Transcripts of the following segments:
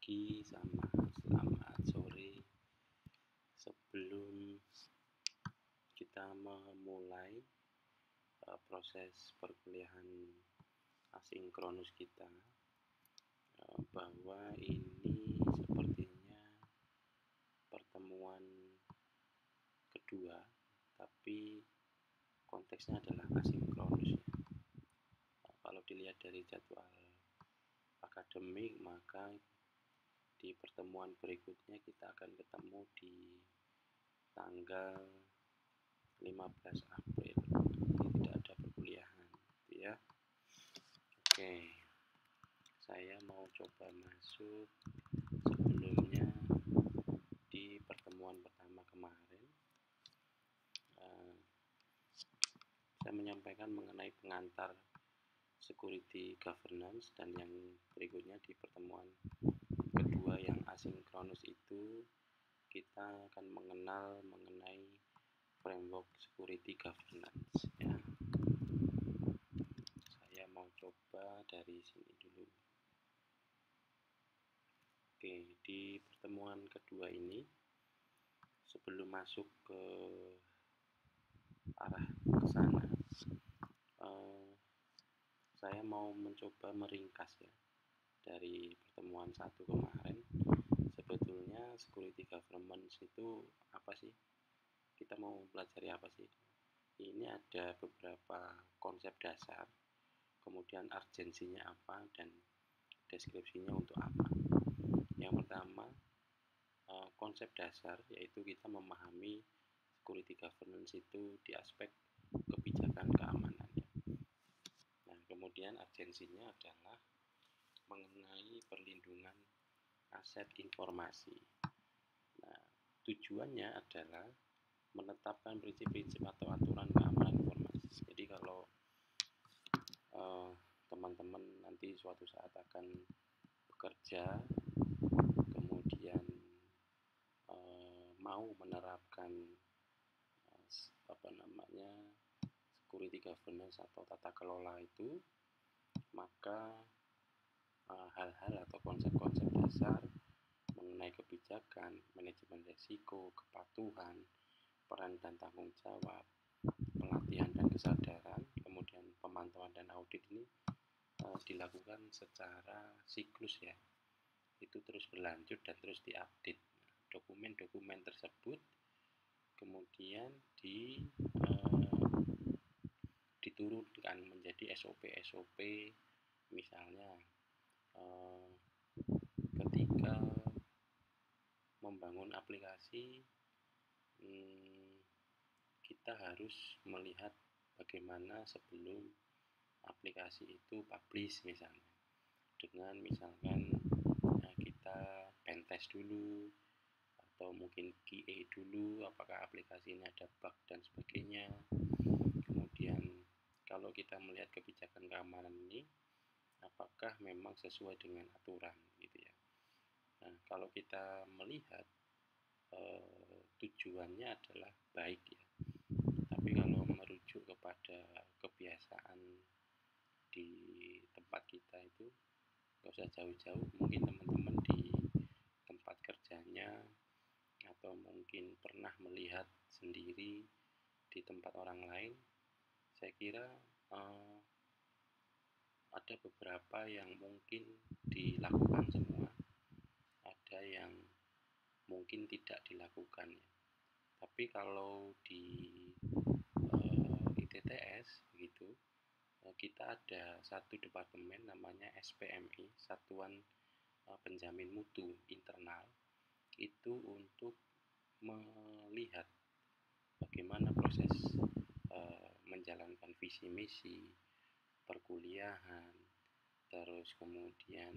pagi sama selamat sore. Sebelum kita memulai proses perkuliahan asinkronus kita, bahwa ini sepertinya pertemuan kedua, tapi konteksnya adalah asinkronus. Kalau dilihat dari jadwal akademik, maka di pertemuan berikutnya kita akan ketemu di tanggal 15 April. Jadi tidak ada perkuliahan, gitu ya. Oke, saya mau coba masuk sebelumnya di pertemuan pertama kemarin. Saya menyampaikan mengenai pengantar security governance, dan yang berikutnya di pertemuan kedua yang asinkronus itu kita akan mengenal mengenai framework security governance ya. Saya mau coba dari sini dulu. Oke, di pertemuan kedua ini, sebelum masuk ke arah ke sana, saya mau mencoba meringkas ya dari pertemuan satu kemarin. Sebetulnya security governance itu apa sih? Kita mau pelajari apa sih? Ini ada beberapa konsep dasar, kemudian urgensinya apa, dan deskripsinya untuk apa. Yang pertama, konsep dasar, yaitu kita memahami security governance itu di aspek kebijakan keamanan. Nah, kemudian urgensinya adalah mengenai perlindungan aset informasi. Nah, tujuannya adalah menetapkan prinsip-prinsip atau aturan keamanan informasi. Jadi kalau teman-teman nanti suatu saat akan bekerja, kemudian mau menerapkan security governance atau tata kelola itu, maka hal-hal atau konsep-konsep dasar mengenai kebijakan, manajemen risiko, kepatuhan, peran dan tanggung jawab, pelatihan dan kesadaran, kemudian pemantauan dan audit ini dilakukan secara siklus ya. Itu terus berlanjut dan terus diupdate. Dokumen-dokumen tersebut kemudian diturunkan menjadi SOP-SOP, misalnya ketika membangun aplikasi, kita harus melihat bagaimana sebelum aplikasi itu publish, misalnya dengan misalkan kita pentest dulu, atau mungkin QA dulu apakah aplikasi ini ada bug dan sebagainya. Kemudian kalau kita melihat kebijakan keamanan ini apakah memang sesuai dengan aturan gitu ya. Nah, kalau kita melihat tujuannya adalah baik ya, tapi kalau merujuk kepada kebiasaan di tempat kita itu nggak usah jauh-jauh, mungkin teman-teman di tempat kerjanya atau mungkin pernah melihat sendiri di tempat orang lain, saya kira ada beberapa yang mungkin dilakukan semua, ada yang mungkin tidak dilakukan ya. Tapi kalau di ITTS begitu, kita ada satu departemen namanya SPMI, Satuan Penjamin Mutu Internal, itu untuk melihat bagaimana proses menjalankan visi misi perkuliahan, terus kemudian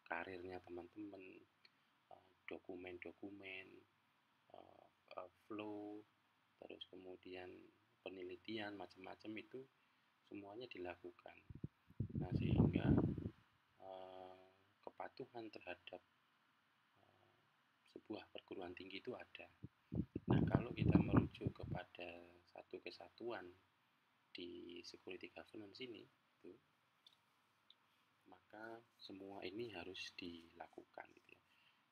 karirnya teman-teman, dokumen-dokumen, flow, terus kemudian penelitian macam-macam itu semuanya dilakukan. Nah, sehingga kepatuhan terhadap sebuah perguruan tinggi itu ada. Nah, kalau kita merujuk kepada satu kesatuan di security governance ini, maka semua ini harus dilakukan gitu ya.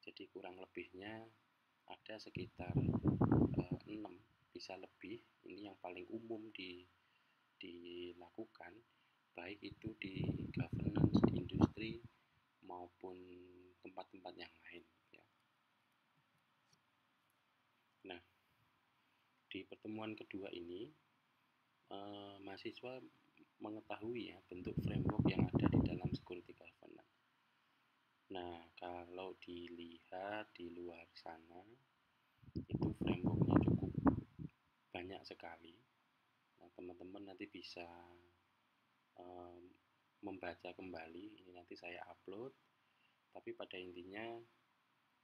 Jadi kurang lebihnya ada sekitar 6 bisa lebih, ini yang paling umum dilakukan, baik itu di governance, di industri maupun tempat-tempat yang lain ya. Nah, di pertemuan kedua ini mahasiswa mengetahui ya bentuk framework yang ada di dalam security governance. Nah, kalau dilihat di luar sana, itu frameworknya cukup banyak sekali. Nah, teman-teman nanti bisa membaca kembali, ini nanti saya upload. Tapi pada intinya,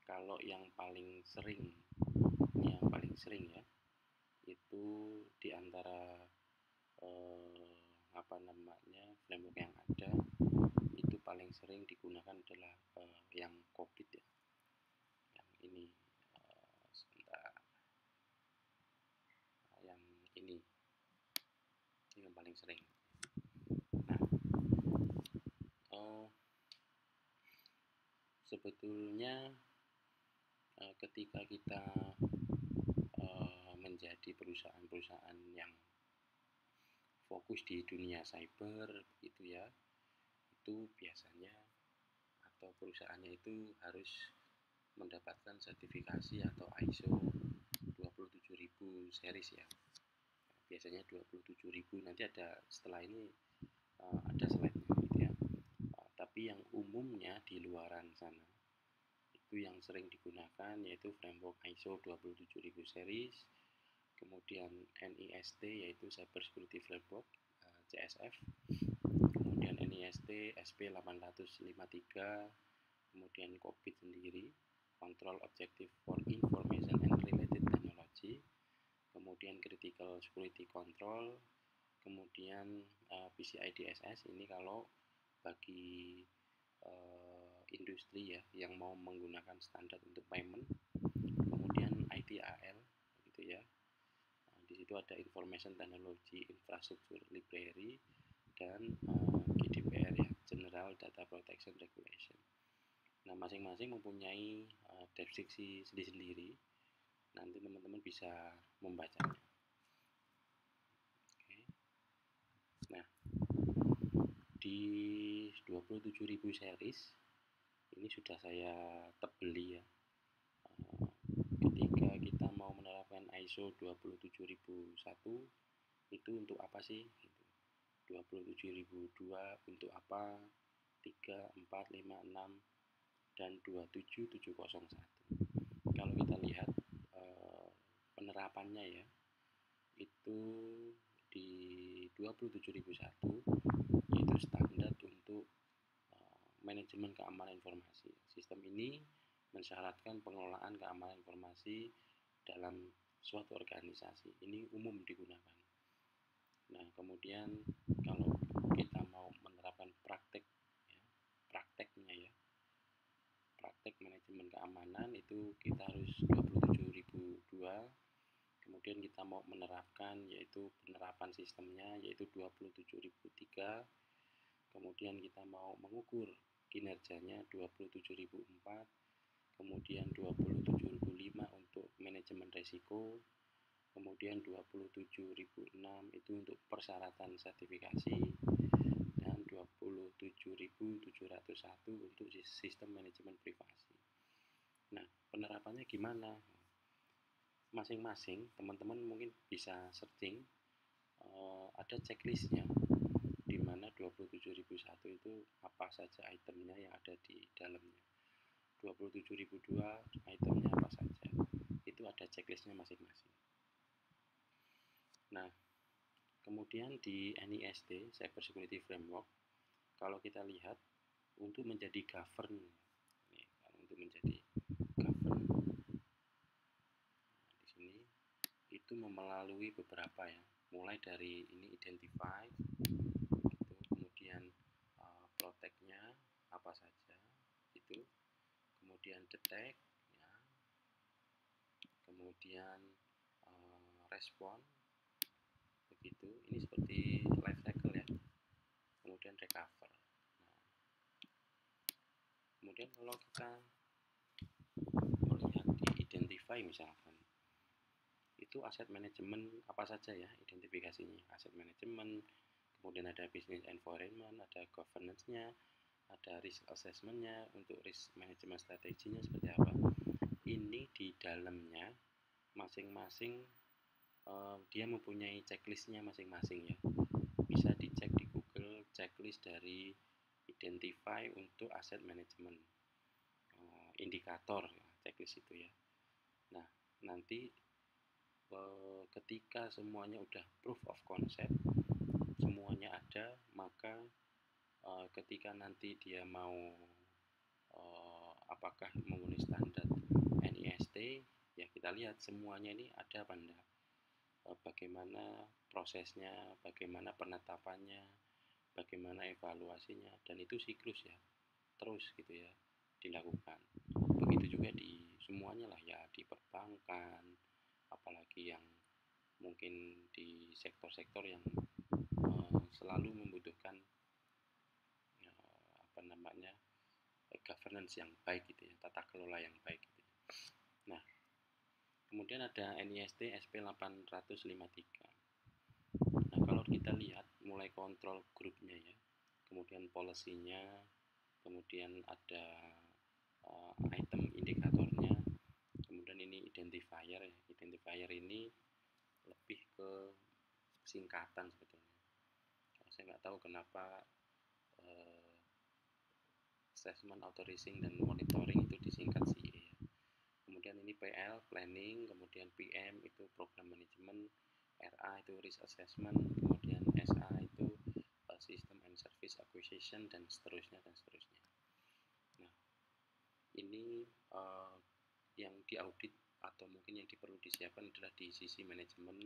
kalau yang paling sering, ini yang paling sering ya, itu diantara framework yang ada, itu paling sering digunakan adalah yang COVID ya, yang ini sebentar, yang ini yang paling sering. Nah, sebetulnya ketika kita menjadi perusahaan-perusahaan yang fokus di dunia cyber gitu ya, itu biasanya atau perusahaannya itu harus mendapatkan sertifikasi atau ISO 27000 series ya. Biasanya 27000, nanti ada setelah ini ada slide-nya gitu ya. Tapi yang umumnya di luaran sana itu yang sering digunakan yaitu framework ISO 27000 series, kemudian NIST yaitu Cyber Security Framework CSF, kemudian NIST SP853, kemudian COVID sendiri, Control Objective for Information and Related Technology, kemudian Critical Security Control, kemudian PCI DSS, ini kalau bagi industri ya yang mau menggunakan standar untuk payment, kemudian ITAL gitu ya. Nah, di situ ada Information Technology Infrastructure Library dan GDPR ya, General Data Protection Regulation. Nah, masing-masing mempunyai deskripsi sendiri-sendiri. Nanti teman-teman bisa membacanya. Oke. Nah, di 27000 series ini sudah saya tebeli ya. Ketika kita mau menerapkan ISO 27001 itu untuk apa sih? 27002 untuk apa? 3, 4, 5, 6 dan 27701. Kalau kita lihat penerapannya ya, itu di 27001 yaitu standar untuk manajemen keamanan informasi. Sistem ini mensyaratkan pengelolaan keamanan informasi dalam suatu organisasi. Ini umum digunakan. Nah, kemudian kalau kita mau menerapkan prakteknya ya, praktek manajemen keamanan itu kita harus 27002. Kemudian kita mau menerapkan yaitu penerapan sistemnya yaitu 27003. Kemudian kita mau mengukur kinerjanya 27004, kemudian 27005 untuk manajemen risiko, kemudian 27006 itu untuk persyaratan sertifikasi, dan 27701 untuk sistem manajemen privasi. Nah, penerapannya gimana? Masing-masing teman-teman mungkin bisa searching, ada checklistnya di mana 27001 itu apa saja itemnya yang ada di dalamnya, 27002 itemnya apa saja, itu ada checklistnya masing-masing. Nah, kemudian di NIST Cyber Security Framework, kalau kita lihat untuk menjadi govern, untuk menjadi govern di sini itu melalui beberapa ya, mulai dari ini identify gitu, kemudian protect-nya apa saja itu, kemudian detect ya, kemudian respon begitu, ini seperti life cycle ya, kemudian recover. Nah, Kemudian kalau kita melihat di identify misalkan, itu aset manajemen apa saja ya identifikasinya. Aset manajemen, kemudian ada business environment, ada governance-nya, ada risk assessment-nya, untuk risk management strateginya seperti apa. Ini di dalamnya masing-masing dia mempunyai checklistnya masing-masing ya. Bisa dicek di Google checklist dari identify untuk aset management, indikator ya, checklist itu ya. Nah, nanti ketika semuanya udah proof of concept, semuanya ada, maka ketika nanti dia mau apakah memenuhi standar NIST, ya kita lihat semuanya ini ada apa enggak, bagaimana prosesnya, bagaimana penetapannya, bagaimana evaluasinya, dan itu siklus ya, terus gitu ya dilakukan. Begitu juga di semuanya lah ya, di perbankan, apalagi yang mungkin di sektor-sektor yang selalu membutuhkan apa namanya governance yang baik gitu ya, tata kelola yang baik gitu ya. Nah, kemudian ada NIST SP853. Nah, kalau kita lihat mulai kontrol grupnya ya, kemudian policy-nya, kemudian ada item indikatornya, kemudian ini identifier ya. Identifier ini lebih ke singkatan sebetulnya. Saya nggak tahu kenapa assessment, authorizing, dan monitoring itu disingkat CA ya. Kemudian ini PL, planning, kemudian PM itu program management, RA itu risk assessment, kemudian SA itu system and service acquisition, dan seterusnya dan seterusnya. Nah, ini yang diaudit atau mungkin yang perlu disiapkan adalah di sisi manajemen,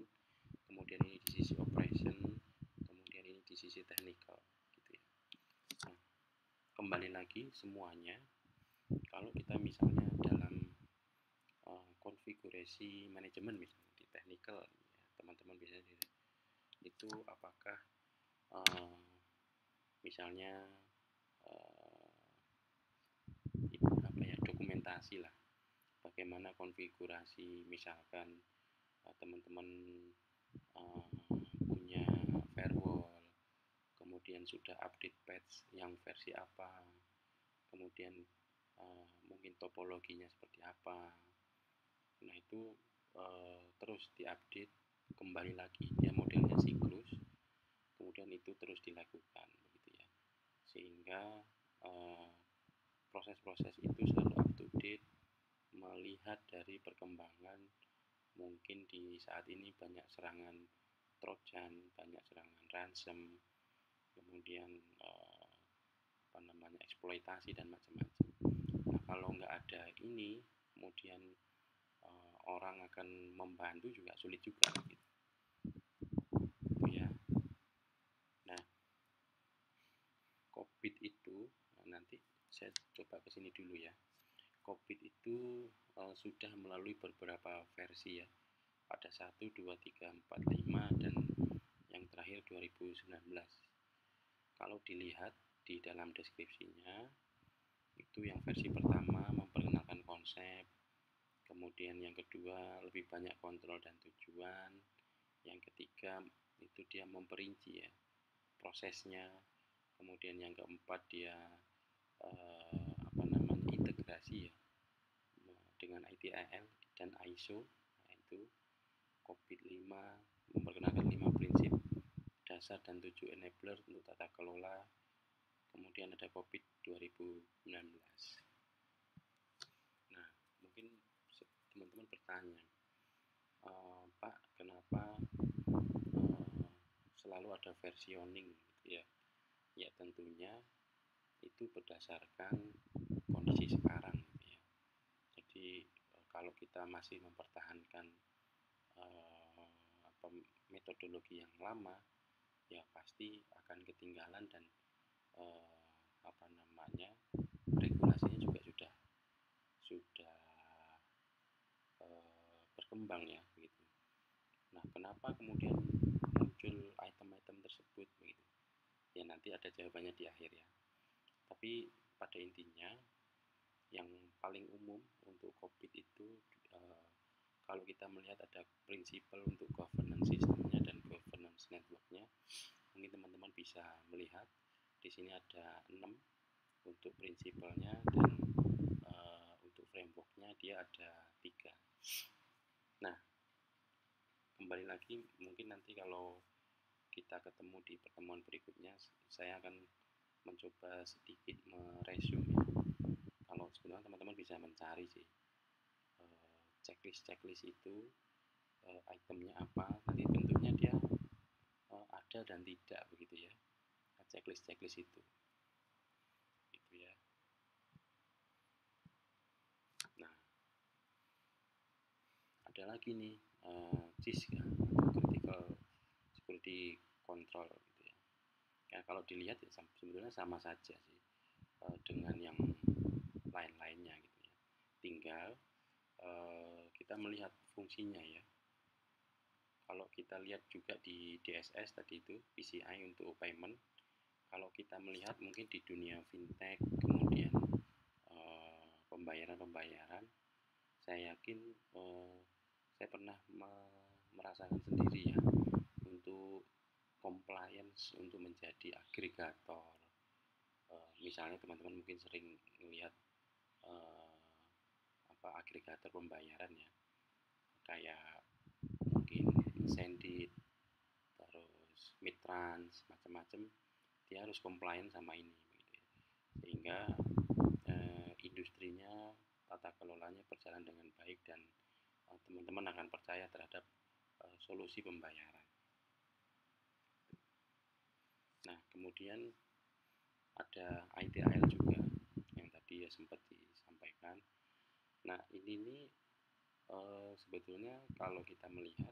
kemudian ini di sisi operation, kemudian ini di sisi technical gitu ya. Nah, kembali lagi semuanya, kalau kita misalnya dalam konfigurasi manajemen misalnya di technical ya, teman-teman bisa itu apakah misalnya apa ya, dokumentasi lah, bagaimana konfigurasi, misalkan teman-teman punya firewall, kemudian sudah update patch yang versi apa, kemudian mungkin topologinya seperti apa. Nah, itu terus diupdate kembali lagi, dia modelnya siklus, kemudian itu terus dilakukan begitu ya, sehingga proses-proses itu selalu up to date, melihat dari perkembangan. Mungkin di saat ini banyak serangan Trojan, banyak serangan ransom, kemudian apa namanya eksploitasi dan macam-macam. Nah, kalau nggak ada ini, kemudian orang akan membantu juga sulit juga gitu. Ya. Nah, COVID itu nanti saya coba ke sini dulu ya. COVID itu sudah melalui beberapa versi ya. Ada 1, 2, 3, 4, 5, dan yang terakhir 2019. Kalau dilihat di dalam deskripsinya, itu yang versi pertama memperkenalkan konsep, kemudian yang kedua lebih banyak kontrol dan tujuan, yang ketiga itu dia memperinci ya prosesnya, kemudian yang keempat dia apa namanya integrasi ya dengan ITIL dan ISO. Nah, itu COVID 5 memperkenalkan 5 prinsip dasar dan 7 enabler untuk tata kelola. Kemudian ada COVID 2019. Nah, mungkin teman-teman bertanya, Pak, kenapa selalu ada versioning gitu ya? Ya tentunya itu berdasarkan kondisi sekarang gitu ya. Jadi kalau kita masih mempertahankan metodologi yang lama, ya pasti akan ketinggalan, dan apa namanya regulasinya juga sudah berkembang ya begitu. Nah, kenapa kemudian muncul item-item tersebut begitu? Ya nanti ada jawabannya di akhir ya. Tapi pada intinya yang paling umum untuk COVID itu, kalau kita melihat ada prinsipal untuk governance sistemnya dan governance networknya, mungkin teman-teman bisa melihat di sini ada 6 untuk prinsipalnya, dan untuk frameworknya dia ada 3. Nah, kembali lagi, mungkin nanti kalau kita ketemu di pertemuan berikutnya, saya akan mencoba sedikit meresume. Kalau sebenarnya teman-teman bisa mencari sih checklist itu, itemnya apa, nanti tentunya dia ada dan tidak begitu ya, checklist itu gitu ya. Nah, ada lagi nih CIS ya, critical security control gitu ya. Ya kalau dilihat ya sebetulnya sama saja sih dengan yang lain-lainnya gitu ya. Tinggal kita melihat fungsinya ya. Kalau kita lihat juga di DSS tadi itu, PCI untuk payment, kalau kita melihat mungkin di dunia fintech, kemudian pembayaran, saya yakin saya pernah merasakan sendiri ya, untuk compliance untuk menjadi agregator. Misalnya teman-teman mungkin sering melihat agregator pembayaran ya, kayak mungkin Sendit, terus Midtrans, macam-macam, dia harus compliant sama ini gitu ya. Sehingga industrinya, tata kelolanya berjalan dengan baik, dan teman-teman akan percaya terhadap solusi pembayaran. Nah, kemudian ada ITIL juga yang tadi ya sempat disampaikan. Nah, ini nih sebetulnya kalau kita melihat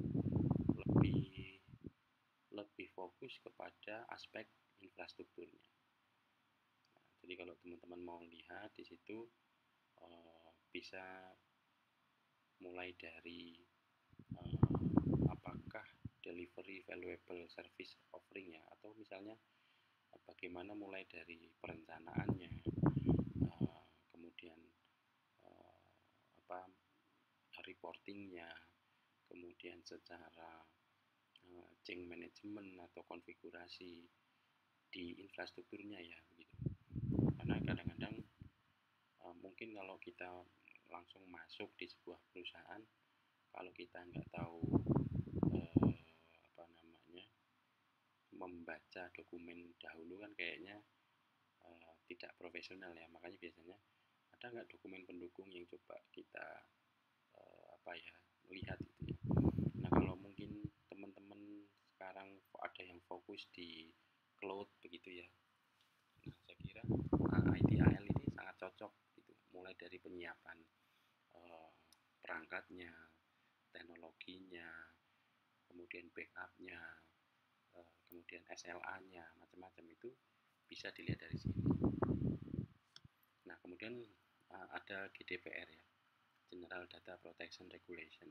lebih fokus kepada aspek infrastrukturnya. Nah, jadi kalau teman-teman mau lihat di situ bisa mulai dari apakah delivery valuable service offering ya, atau misalnya bagaimana mulai dari perencanaannya, kemudian reportingnya, kemudian secara change management atau konfigurasi di infrastrukturnya ya begitu. Karena kadang-kadang mungkin kalau kita langsung masuk di sebuah perusahaan, kalau kita nggak tahu membaca dokumen dahulu kan kayaknya tidak profesional ya. Makanya biasanya ada nggak dokumen pendukung yang coba kita lihat gitu ya. Nah, kalau mungkin teman-teman sekarang ada yang fokus di cloud begitu ya, nah saya kira ITIL ini sangat cocok gitu, mulai dari penyiapan perangkatnya, teknologinya, kemudian backupnya, kemudian SLA-nya, macam-macam itu bisa dilihat dari sini. Nah, kemudian ada GDPR ya, General Data Protection Regulation.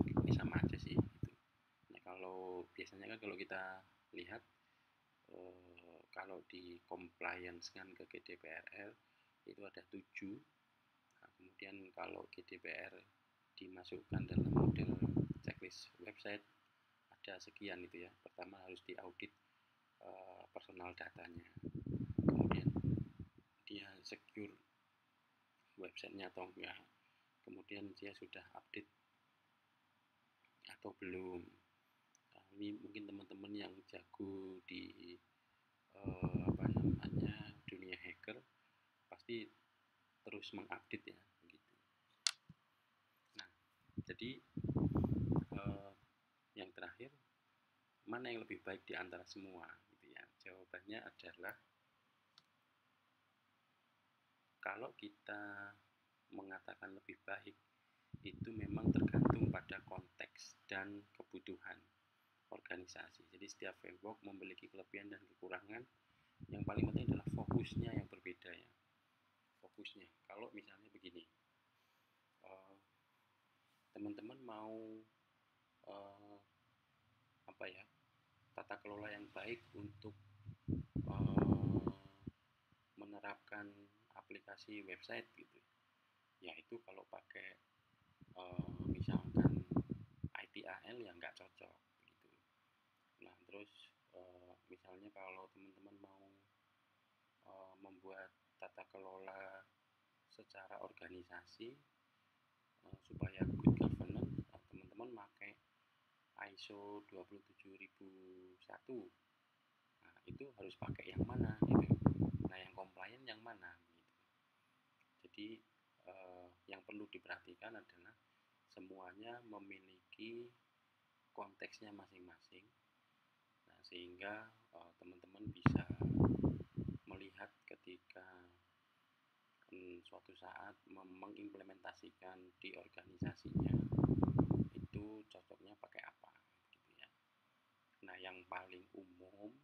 Ini sama aja sih gitu. Nah, kalau biasanya kan kalau kita lihat kalau di compliance kan ke GDPR itu ada 7. Nah, kemudian kalau GDPR dimasukkan dalam model checklist website ada sekian itu ya. Pertama harus diaudit personal datanya, kemudian dia secure websitenya atau enggak, kemudian dia sudah update atau belum. Nah, ini mungkin teman-teman yang jago di dunia hacker pasti terus mengupdate ya begitu. Nah, jadi yang terakhir, mana yang lebih baik di antara semua gitu ya. Jawabannya adalah kalau kita mengatakan lebih baik itu memang tergantung pada konteks dan kebutuhan organisasi. Jadi setiap framework memiliki kelebihan dan kekurangan. Yang paling penting adalah fokusnya yang berbeda ya. Fokusnya. Kalau misalnya begini, teman-teman mau tata kelola yang baik untuk menerapkan aplikasi website gitu, yaitu kalau pakai misalkan ITIL ya nggak cocok gitu. Nah terus misalnya kalau teman-teman mau membuat tata kelola secara organisasi supaya good governance, teman-teman pakai ISO 27001. Nah, itu harus pakai yang mana gitu. Nah, yang compliant yang mana gitu. Jadi yang perlu diperhatikan adalah semuanya memiliki konteksnya masing-masing. Nah, sehingga teman-teman bisa melihat ketika suatu saat mengimplementasikan di organisasinya itu cocoknya pakai apa gitu ya. Nah, yang paling umum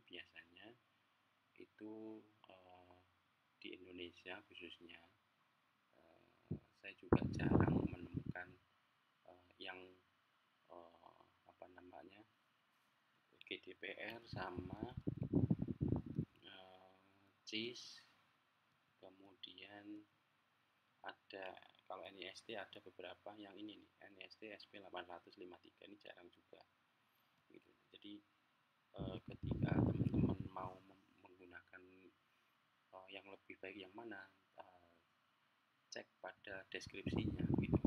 biasanya itu di Indonesia khususnya saya juga jarang menemukan yang apa namanya GDPR sama CIS, kemudian ada kalau NIST ada beberapa yang ini nih, NIST SP 853 ini jarang juga gitu. Jadi ketika teman-teman mau menggunakan yang lebih baik yang mana, cek pada deskripsinya gitu.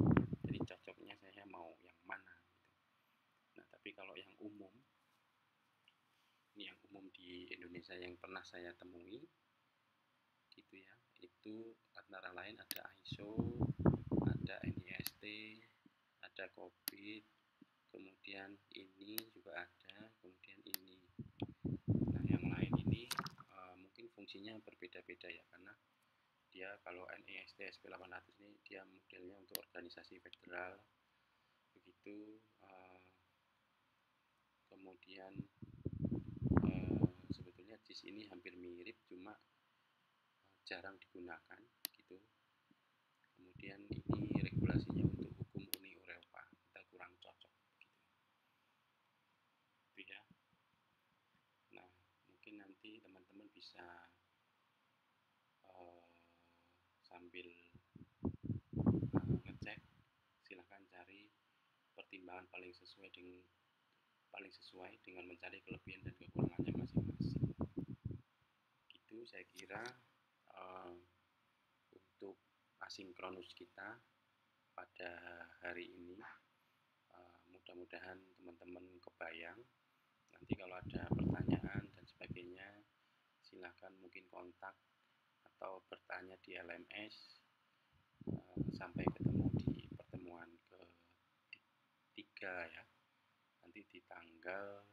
Jadi cocoknya saya mau yang mana gitu. Nah tapi kalau yang umum, ini yang umum di Indonesia yang pernah saya temui gitu ya, itu antara lain ada ISO, ada NIST, ada COVID, kemudian ini juga ada, kemudian ini. Nah yang lain ini mungkin fungsinya berbeda-beda ya, karena dia kalau NIST SP 800 ini dia modelnya untuk organisasi federal begitu. Kemudian sebetulnya JIS ini hampir mirip, cuma jarang digunakan gitu. Kemudian ini regulasinya untuk hukum Uni Eropa, kita kurang cocok gitu ya. Nah mungkin nanti teman-teman bisa sambil ngecek, silahkan cari pertimbangan paling sesuai dengan mencari kelebihan dan kekurangannya masing-masing. Gitu saya kira untuk asinkronus kita pada hari ini. Mudah-mudahan teman-teman kebayang. Nanti kalau ada pertanyaan dan sebagainya silahkan mungkin kontak atau bertanya di LMS. Sampai ketemu di pertemuan ke-3 ya, nanti di tanggal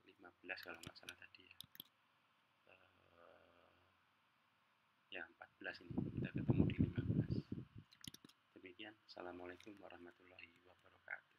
15 kalau nggak salah tadi ya, ya 14 ini kita ketemu di 15. Demikian, assalamualaikum warahmatullahi wabarakatuh.